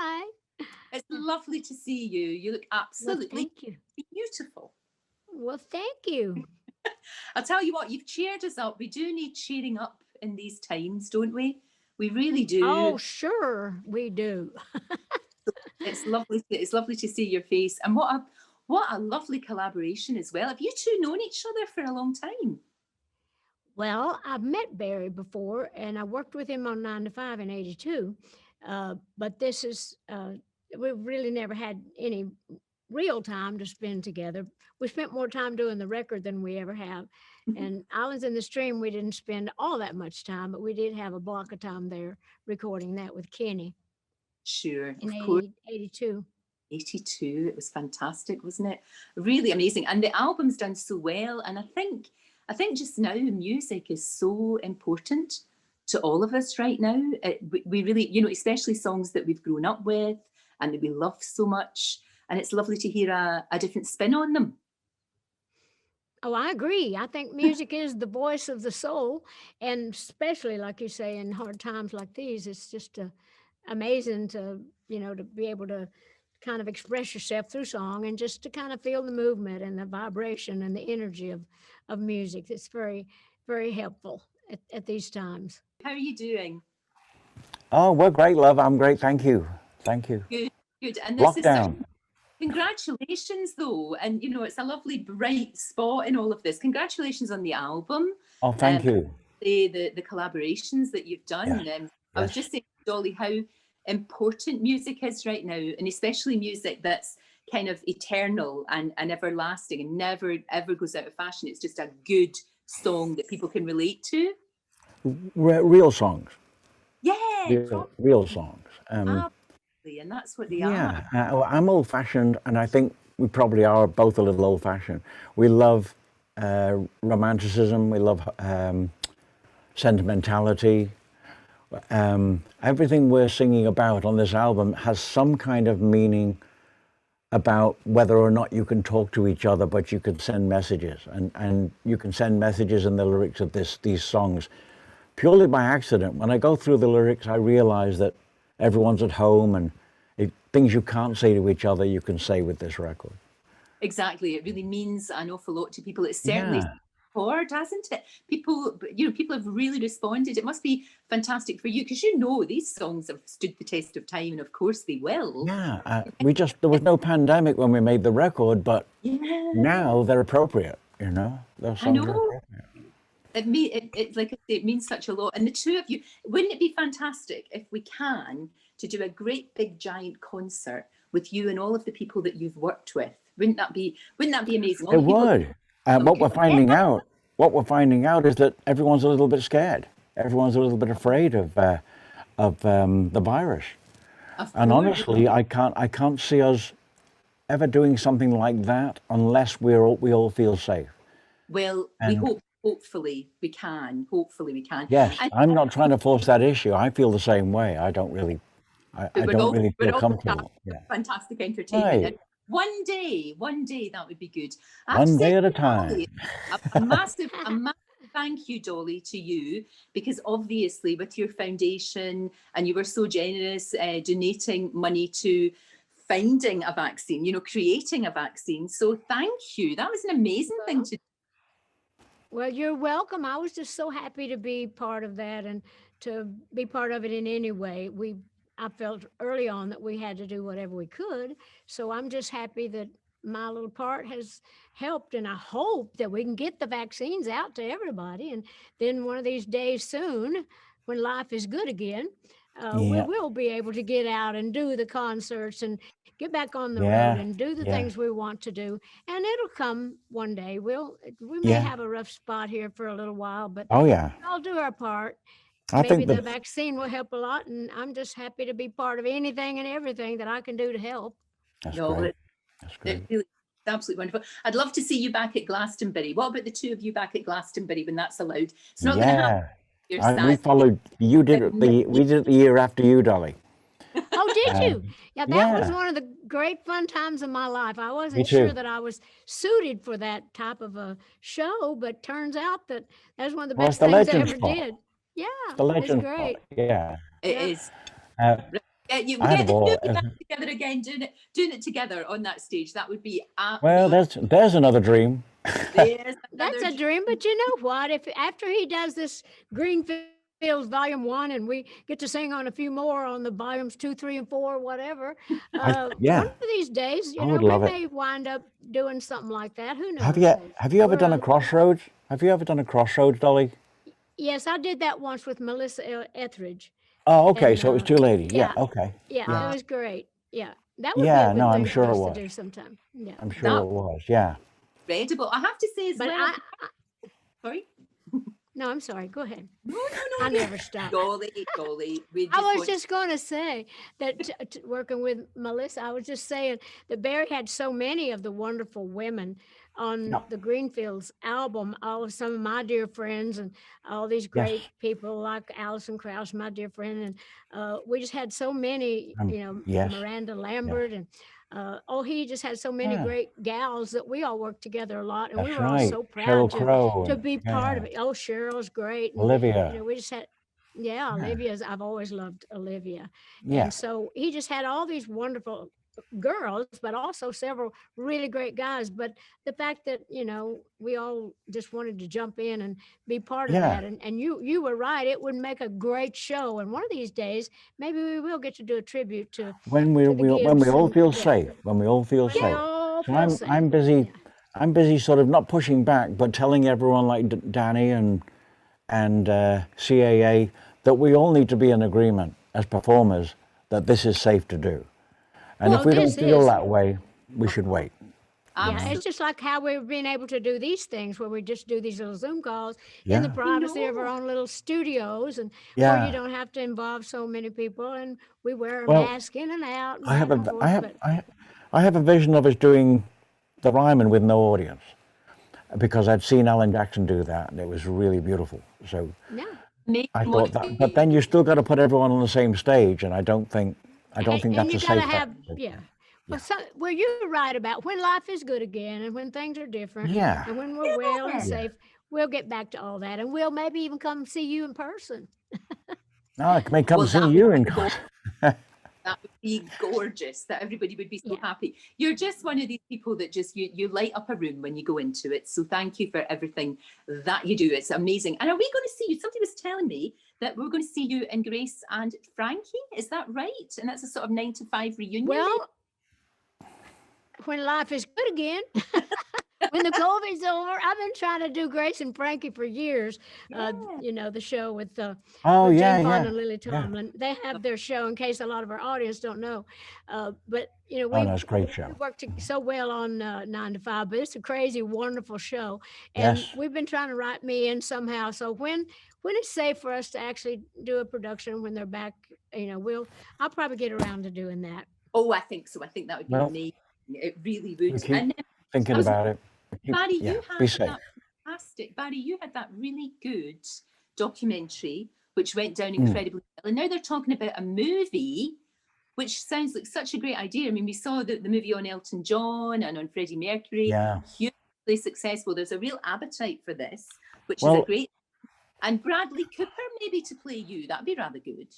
Hi. It's lovely to see you. You look Well, absolutely thank you. beautiful. Well, thank you. I'll tell you what, you've cheered us up. We do need cheering up in these times, don't we? We really Oh, do. sure, we do. It's lovely to see your face. And what a lovely collaboration as well. Have you two known each other for a long time? Well, I've met Barry before, and I worked with him on 9 to 5 in '82. But this is, we've really never had any real time to spend together. We spent more time doing the record than we ever have. And Islands in the Stream, we didn't spend all that much time, but we did have a block of time there recording that with Kenny Sure, in of course. 82. 82. It was fantastic, wasn't it? Really amazing. And the album's done so well. And I think just now music is so important to all of us right now. We really, especially songs that we've grown up with and that we love so much. And it's lovely to hear a different spin on them. Oh, I agree. I think music is the voice of the soul, and especially like you say, in hard times like these, it's just amazing to to be able to kind of express yourself through song and just to kind of feel the movement and the vibration and the energy of music. It's very helpful at these times. How are you doing? Oh, we're great, love. I'm great. Thank you. Thank you. Good, good. And this is such Lockdown. congratulations though. And it's a lovely bright spot in all of this. Congratulations on the album. Oh, thank you. The collaborations that you've Yeah. done. I was Yes. just saying, Dolly, how important music is right now, and especially music that's kind of eternal and everlasting and never ever goes out of fashion. It's just a good song that people can relate to. Real songs. Yeah, Real songs. probably, and that's what they are. Yeah. I'm old-fashioned, and I think we probably are both a little old-fashioned. We love romanticism. We love sentimentality. Everything we're singing about on this album has some kind of meaning about whether or not you can talk to each other, but you can send messages, and you can send messages in the lyrics of these songs purely by accident. When I go through the lyrics, I realize that everyone's at home, and things you can't say to each other, you can say with this record. Exactly, it really means an awful lot to people. It's certainly Yeah. hard, hasn't it? People have really responded. It must be fantastic for you because these songs have stood the test of time, and of course they will. Yeah, there was no pandemic when we made the record, but Yeah, now they're appropriate, Those I songs are know. appropriate. It's like I say, it means such a lot. And the two of you, wouldn't it be fantastic if we can to do a great big giant concert with you and all of the people that you've worked with? Wouldn't that be amazing? All It the people. would. Okay. What we're finding out is that everyone's a little bit scared. Everyone's a little bit afraid of the virus. Of And course. honestly, I can't see us ever doing something like that unless we all feel safe. Well, And hopefully we can. Hopefully we can. yes, And I'm not trying to force that issue. I feel the same way. I don't really we're all feel we're all comfortable. Yeah. fantastic entertainment. And Right. one day that would be good. I have to One say, day at a time. Dolly, a massive thank you, Dolly, to you, because obviously with your foundation, and you were so generous donating money to finding a vaccine, creating a vaccine. So thank you. That was an amazing thing to do. Well, you're welcome. I was just so happy to be part of that and to be part of it in any way. I felt early on that we had to do whatever we could. So I'm just happy that my little part has helped, and I hope that we can get the vaccines out to everybody. And then one of these days soon, when life is good again, we Yeah. will be able to get out and do the concerts and get back on the road Yeah. and do the Yeah. things we want to do. And it'll come one day. We may Yeah. have a rough spot here for a little while, but Oh yeah. I'll do our part. I Maybe think the that vaccine will help a lot, and I'm just happy to be part of anything and everything that I can do to help. that's No, great. That's it great. really is absolutely wonderful. I'd love to see you back at Glastonbury. What about the two of you back at Glastonbury when that's allowed? It's not going to happen. Yeah. You're We sad. followed. You did it. We did it the year after you, Dolly. Oh, did you? Um, Yeah, that was yeah. one of the great fun times of my life. I Me wasn't sure too. that I was suited for that type of a show, but turns out that that's one of the Well, it's best the things I legend ever spot. did. Yeah, It's the it's legend spot. great. Yeah. It Yeah. is. Uh, You I had a get the ball. movie back together again, doing it together on that stage. That would be Well, amazing. there's another dream. There's That's another a dream, but you know what? If after he does this Greenfields Volume 1 and we get to sing on a few more on the volumes 2, 3, and 4, whatever, one Yeah, of these days, I you know, would we love it. may wind up doing something like that. Who Have knows? you have you ever We're done a crossroads? Have you ever done a crossroads, Dolly? yes, I did that once with Melissa Etheridge, Oh, okay. and So it was two ladies. Yeah. yeah, Okay. yeah, it Yeah. was great. Yeah, that would be a Yeah. No, good I'm thing for sure it us to was. do sometime. Yeah, I'm sure that it was. Yeah. incredible. I have to say as but well. Sorry. no, I'm sorry. Go ahead. No, no, I no. never stop. Dolly. We I just was want. just going to say that working with Melissa, I was just saying that Barry had so many of the wonderful women on Yeah. the Greenfields album. All of some of my dear friends and all these Yes. great people like Alison Krauss, my dear friend, and we just had so many. You know, Yes. Miranda Yes. Lambert and. Oh, he just had so many Yeah. great gals that we all worked together a lot, and we That's were all right. so proud Sheryl Crow to and be part yeah. of it. Oh, Cheryl's great, and you Olivia. know, we just had yeah, Yeah. Olivia's I've always loved Olivia. Yeah. And so he just had all these wonderful girls, but also several really great guys. But the fact that, you know, we all just wanted to jump in and be part of Yeah. that. And you were right, it would make a great show. And one of these days, maybe we will get to do a tribute to the When we Gibbs all and feel yeah, safe, when we all feel when we safe. all So feel safe. Yeah. I'm busy sort of not pushing back, but telling everyone like Danny and CAA that we all need to be in agreement as performers that this is safe to do. And if Well, we don't this feel is. that way, we should wait. You Yeah, know? it's Absolutely. just like how we've been able to do these things where we just do these little Zoom calls in the Yeah. I privacy of our know. own little studios and where you Yeah. don't have to involve so many people and we wear a Well, mask in and out and I have back and a forth. But I have a vision of us doing the Ryman with no audience because I'd seen Alan Jackson do that and it was really beautiful. So yeah, Amazing I what thought that, but then you still got to put everyone on the same stage, and I don't think and that's you a got to safe have, thing. yeah. Yeah. Well, where you're right about when life is good again and when things are different Yeah. and when we're well and yeah. Yeah. safe, we'll get back to all that and we'll maybe even come see you in person. No, I may come Well, see that you would in be concert. that would be gorgeous. That everybody would be so Yeah. happy. You're just one of these people that just you light up a room when you go into it. So thank you for everything that you do. It's amazing. And are we going to see you? Somebody was telling me that we're going to see you in Grace and Frankie. Is that right? And that's a sort of 9 to 5 reunion. Well, when life is good again. When the COVID's over, I've been trying to do Grace and Frankie for years. Yeah. You know, the show Oh with yeah, Jane Fonda yeah, and Lily yeah. Tomlin. They have their show in case a lot of our audience don't know. But you know, Oh, that's a great we show. worked so well on 9 to 5, but it's a crazy, wonderful show. And Yes. we've been trying to write me in somehow. So when it's safe for us to actually do a production when they're back, you know, I'll probably get around to doing that. Oh, I think so. I think that would be Well, amazing. It really we would. keep And I thinking was about it. Barry, Yeah. you Be had safe. that fantastic. Barry, you had that really good documentary which went down Mm. incredibly well. And now they're talking about a movie, which sounds like such a great idea. I mean, we saw the movie on Elton John and on Freddie Mercury, Yeah. hugely successful. There's a real appetite for this, which is a Well, great. And Bradley Cooper maybe to play you. That'd be rather good.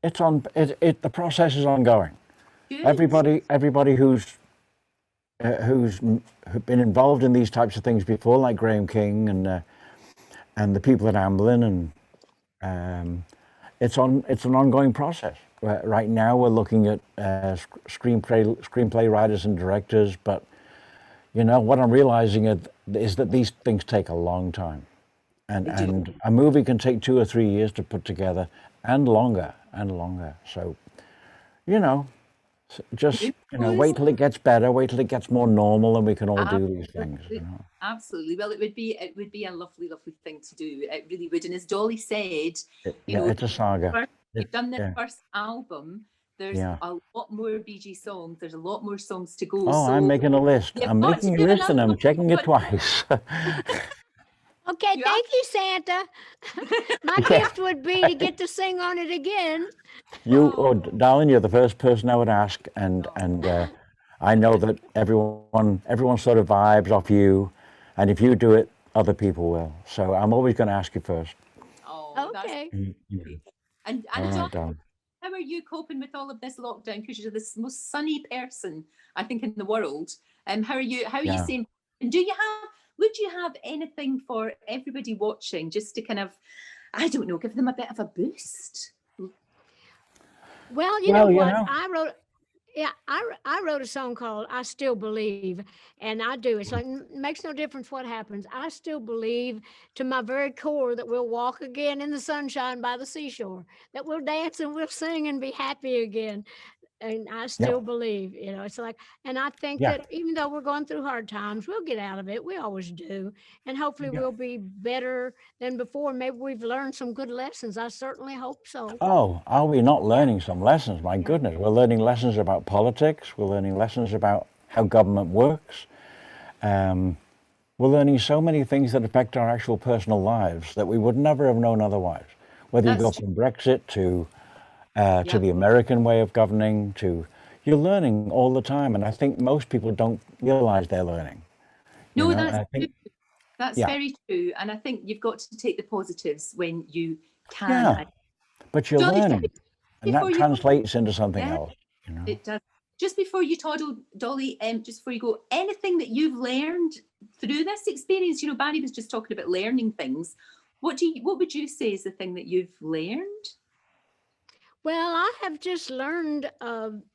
it's on. The process is ongoing. Good. Everybody who's been involved in these types of things before, like Graham King and the people at Amblin, and it's an ongoing process. Right now, we're looking at screenplay writers and directors, but you know what I'm realizing is that these things take a long time, and a movie can take 2 or 3 years to put together, and longer. So, you know. Just wait till it gets better, wait till it gets more normal, and we can all do these things. You know? Absolutely. Well, it would be a lovely, lovely thing to do. It really would. And as Dolly said, It's a saga. You've done the first album. There's Yeah. a lot more BG songs. There's a lot more songs to go. Oh, so I'm making a list. you've I'm got to making a do list, and another I'm checking one. it twice. Okay, You thank you, Santa. My gift would be to get to sing on it again. Darling, you're the first person I would ask, and I know that everyone sort of vibes off you, and if you do it, other people will. So I'm always going to ask you first. Oh, Okay. that's great. And All right, John, darling. how are are you coping with all of this lockdown? Because you're the most sunny person, I think, in the world. How are you? How are you Yeah. saying? And do you have? Would you have anything for everybody watching, just to kind of, I don't know, give them a bit of a boost? Well, you know Well, you what? know, I wrote a song called "I Still Believe," and I do. It's like makes no difference what happens. I still believe to my very core that we'll walk again in the sunshine by the seashore, that we'll dance and we'll sing and be happy again. And I yeah, still believe, it's like, and I think yeah, that even though we're going through hard times, we'll get out of it. We always do. And hopefully yeah. we'll be better than before. Maybe we've learned some good lessons. I certainly hope so. Oh, are we not Yeah. learning some lessons? My Yeah. goodness, we're learning lessons about politics. We're learning lessons about how government works. Um, we're learning so many things that affect our actual personal lives that we would never have known otherwise. Whether you go That's true. from Brexit to Yeah. the American way of governing, to you're learning all the time, and I think most people don't realize they're learning. You No, know, that's I true. think, That's yeah, very true. And I think you've got to take the positives when you can. yeah, but you're Dolly, learning, and before that you go, translates into something yeah, else. You know, it does. Just before you toddle, Dolly, just before you go, anything that you've learned through this experience? Barry was just talking about learning things. What would you say is the thing that you've learned? Well, I have just learned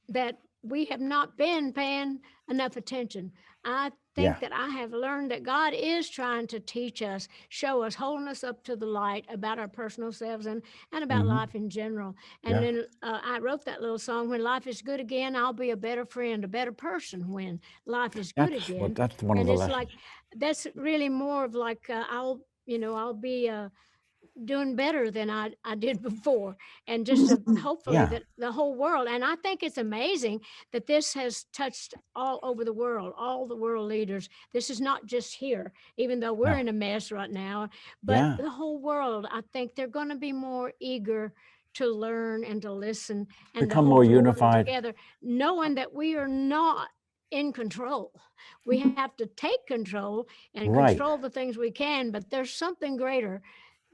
that we have not been paying enough attention. I yeah, think that I have learned that God is trying to teach us, show us, holding us up to the light about our personal selves and about hmm, life in general. And yeah. then I wrote that little song, "When life is good again, I'll be a better friend, a better person when life is good again." That's one of And the it's like, lessons. that's really more of like, I'll be doing better than I did before. And just to, hopefully Yeah, that the whole world, and I think it's amazing that this has touched all over the world, all the world leaders. This is not just here, even though we're no, in a mess right now, but yeah, the whole world, I think they're going to be more eager to learn and to listen and to become more hold the world unified. together, knowing that we are not in control. We have to take control and Right. control the things we can, but there's something greater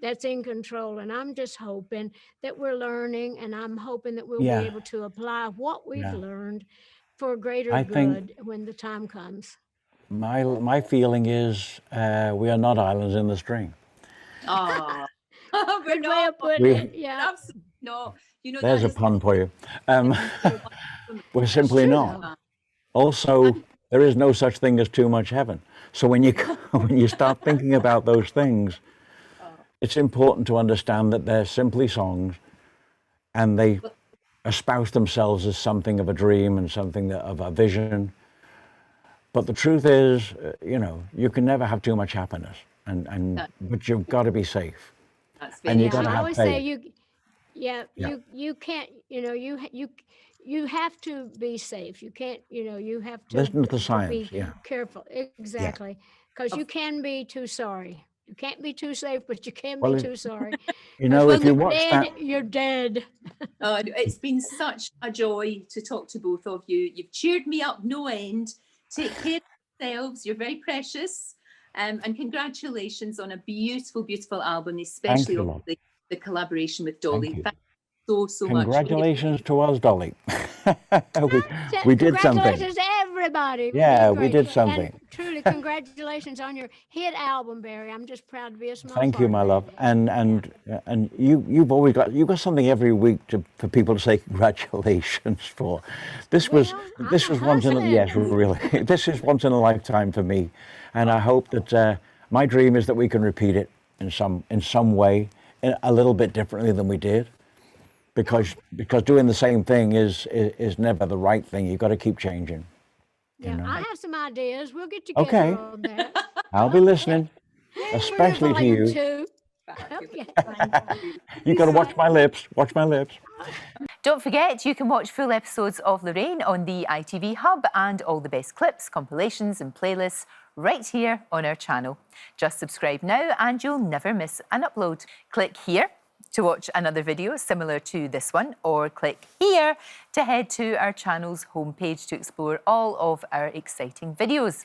that's in control. And I'm just hoping that we're learning, and I'm hoping that we'll be Yeah, able to apply what we've yeah. learned for greater I think good when the time comes. my feeling is we are not islands in the stream. Oh, we're Good way not. of putting We it. Yeah, Absolutely not. there's That a is pun for you. like Um, so we're that's simply true not. though. Also, and there is no such thing as too much heaven. So when you when you start thinking about those things, oh, it's important to understand that they're simply songs, and they espouse themselves as something of a dream and something of a vision. But the truth is, you can never have too much happiness, and that, but you've got to be safe, that's and very you've Yeah, got to true. I have always say faith. yeah, Yeah, you can't, you have to be safe. You can't, you have listen to the to science. be Yeah, careful. yeah. Exactly. Because you Of, can be too sorry. You can't be too safe, but you can Well, be too sorry. you Because know, well, if when you you're look, watch dead, that, you're dead. it's been such a joy to talk to both of you. You've cheered me up no end. Take care of yourselves. You're very precious. And congratulations on a beautiful, beautiful album, thank especially you, love. obviously the collaboration with Thank Dolly. you. Thank you so, so much. Really. Congratulations to us, Dolly. we we did something. Congratulations to everybody. We Yeah, did we great. did And something. truly, congratulations on your hit album, Barry. I'm just proud to be a small Thank you, part of my that. love. And Yeah. and and you've got something every week for people to say congratulations for. This was Well, this I'm was once in a, yes, hustling. really. This is once in a lifetime for me, and I hope that my dream is that we can repeat it in some way, a little bit differently than we did, Yeah. because doing the same thing is never the right thing. You've got to keep changing. You Yeah. know. I have some ideas. We'll get together Okay, on that. I'll be Okay. listening, Yay. For your especially to volume you. two. Fabulous. Okay. Thank you. Thank You you got to so watch much. my lips. Watch my lips. Don't forget, you can watch full episodes of Lorraine on the ITV Hub and all the best clips, compilations and playlists right here on our channel. Just subscribe now and you'll never miss an upload. Click here to watch another video similar to this one, or click here to head to our channel's homepage to explore all of our exciting videos.